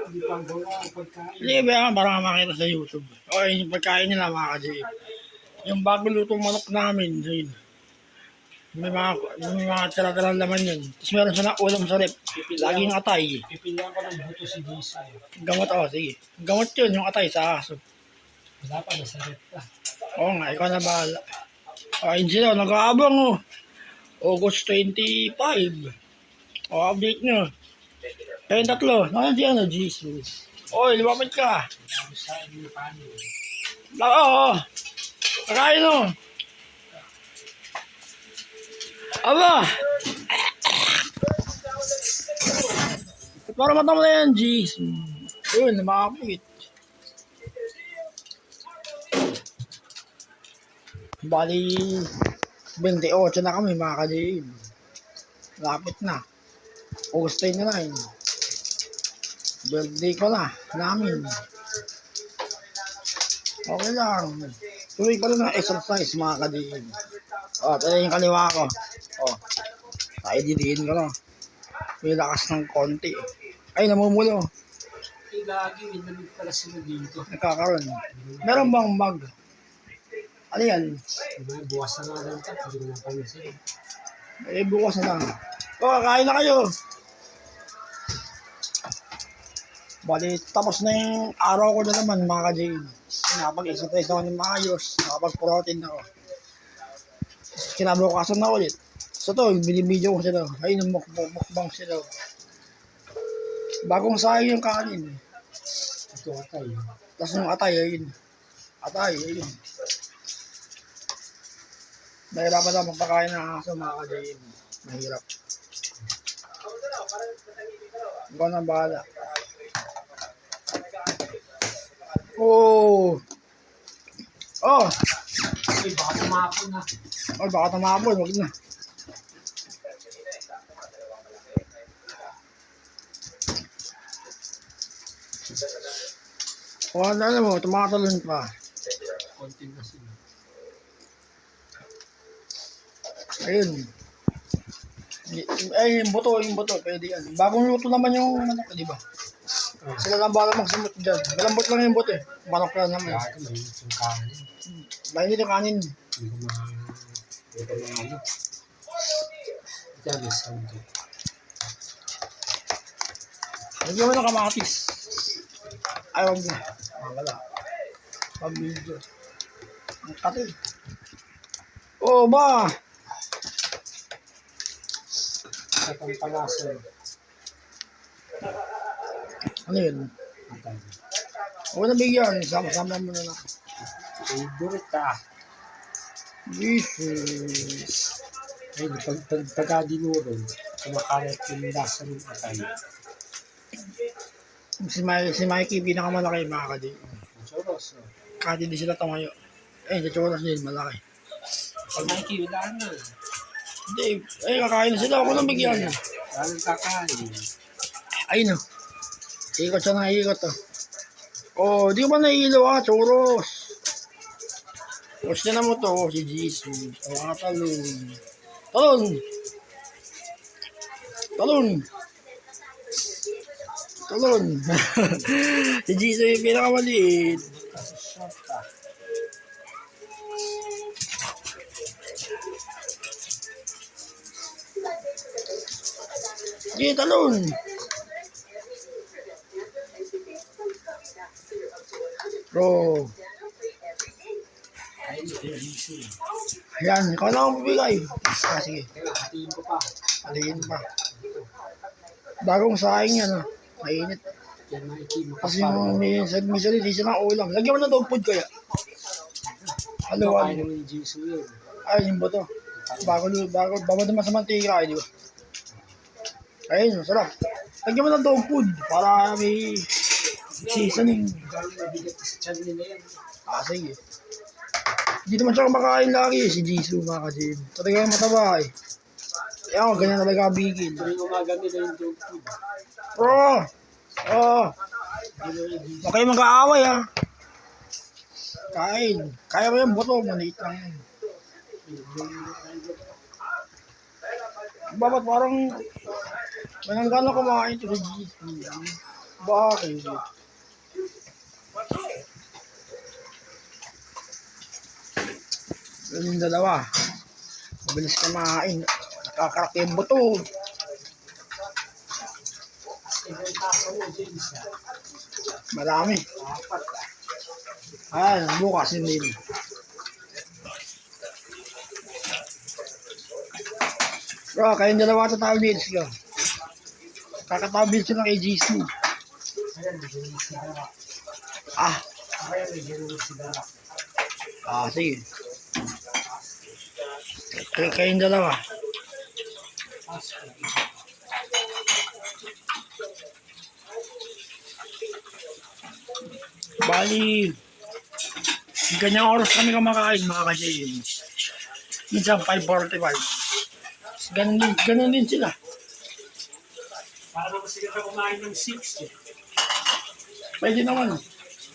Hindi pa gawa ang pagkain. Hindi ba para makita sa YouTube. O yung pagkain nila mga ka-JM. Yung bago lutong manok namin, yun. May mga tira-tirang laman yun. Tapos meron siya na ulam sa rep. Laging atay. Pipilihan ko ng buto si Jason. Gamot sige. Gamot yun, yung atay sa aso. Wala pa, nasa rep pa. Oo nga, ikaw na bahala. Ayun sila, nag-aabang August 25. Update nyo. Kayong tatlo, nakan si Jesus. Oy, lumapit ka. Sa inyo paano. Oo. Kakain Aba! Para mata mo na yan, jeez. Yun, namakapit. Bali, 28 na kami mga ka-JM. Lapit na. August 9 na yun. Birthday ko na, namin. Okay lang. Tuloy pa rin ang exercise mga ka-JM. Ito yung kaliwa ko. Naididiin ko na. May lakas ng konti. Ay, namumulo. Ay, gagi, may lamig pala sila dito. Nagkakaroon. Meron bang mag? Ano yan? Bukas na nga lang ito, hindi ko napansin. Bukas na lang. Kakain na kayo. Bali, tapos na yung araw ko na naman mga ka-JM. Nakapag-exercise ako ng maayos. Nakapag-protein ako. Kinabukasan na ulit. So to, binibidyo ko sila. Ayun, mukbang sila. Bagong sayang yung kanin. Ito atay. Tapos yung atay, ayun. Ayun. Nahirapan na magpakain ng aso mga ka-JM. Mahirap. Ikaw na bahala. Ay, baka tumapon na. Baka tumapon, wag na. Alam mo, tumatalon pa. Konti na sila. Ayun. Ay, yung buto, pwede yan. Bagong luto naman yung manok, di ba? Sila lang bala magsimot dyan. Malambot lang yung buto Manok lang naman. Kaya may yung kanin. Mainit yung kanin. Hindi ko maano. Ito ang isang ito. Lagyan mo ng kamatis. Ay, wag na. Wala. Pabidyo. Ang kati. Ba? Sa pampalasan. Ano yun? Atay. Huwag na bigyan. Sama-sama mo na lang. Favorite ah. Jesus. Ay, pagka-dinurong, kumakalat yung lasa ng atay. Si Mikey, pinakamalaki mga ka-JM. Choros. Kahit hindi sila tumayo. Sa choros din, malaki. Si Mikey, wala na. Hindi, kakain na sila. Huwag nang bigyan. Walang kakain. Ayun Ikot siya ng ikot di ko ba nahihilo choros. Gusto na mo to, si Jesus. Talon. Si Jesus yung pinakamaliit. Sige, talon. Bro. Ayan, ikaw na akong bibigay. Sige. Hatiin ko pa. Alihin pa. Bagong saing yan Mainit. Yan Mikey, Kasi yung minsan hindi siya ng ulam. Lagyan mo ng dog food kaya. Kain naman ni Jesus yun. Ay, yung bato. Bago naman sa mantika, di ba? Ayun, sarap. Lagyan mo ng dog food para may seasoning. Gano'n mabigat sa tiyan nila yan. Sige. Hindi naman siya kumakain lagi si Jesus mga ka-JM. Talaga yung mataba ganyan talaga bigil. Tuwing umaga nila yung dog food. Huwag kayo mag-aaway Kain. Kaya mo yung buto, maliit lang yan. Babat parang mananggana kumain ito sa Jesus. Bakit? Yun yung dalawa. Mabilis kumain. Nakakarak yung buto. Ibang tasa mo, James. Marami. Apat. Ayan, bukas hindi. Bro, kayong dalawa tatawag din sila. Kakatawag din sila kay GC. Ayan, may ganun si Dara. Ah, Ayan, may ganun si Dara. sige. Kayong dalawa. Asko. Bali, ganyang oras kami kumakain mga ka-James. Minsan 5:45. Ganun din sila. Para naman sila ka kumain ng 6 eh. Pwede naman.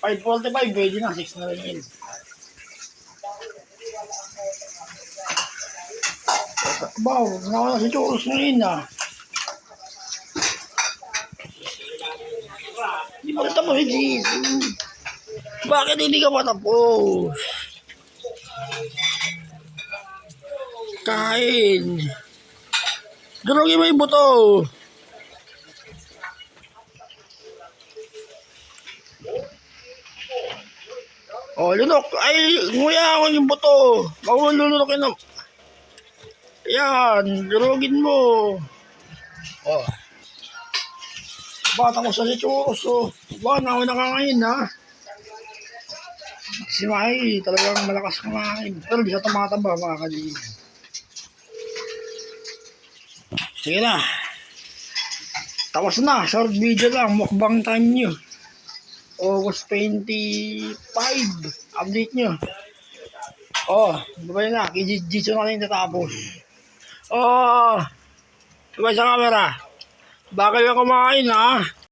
5:45, pwede na. 6 na rin yun. Wow, nakawala si Churros ngayon ah. Hindi pa rin tapos si Jesus. Bakit hindi ka matapos? Kain. Durugin mo yung buto. Oh, lunok. Ay, nguya ako yung buto. Maululunokin na. Yan, durugin mo. Oh. Bata ko sa Churros oh. Ba, nauna ka ngayon ha. Si Mai talagang malakas kumain. Pero di siya tumataba mga kalihim. Sige na. Tapos na. Short video lang. Mukbang time nyo. August 25. Update nyo. Oh, babay na. Kijitsu na rin natapos. Oh, sabay sa camera. Bakal ka kumain ha.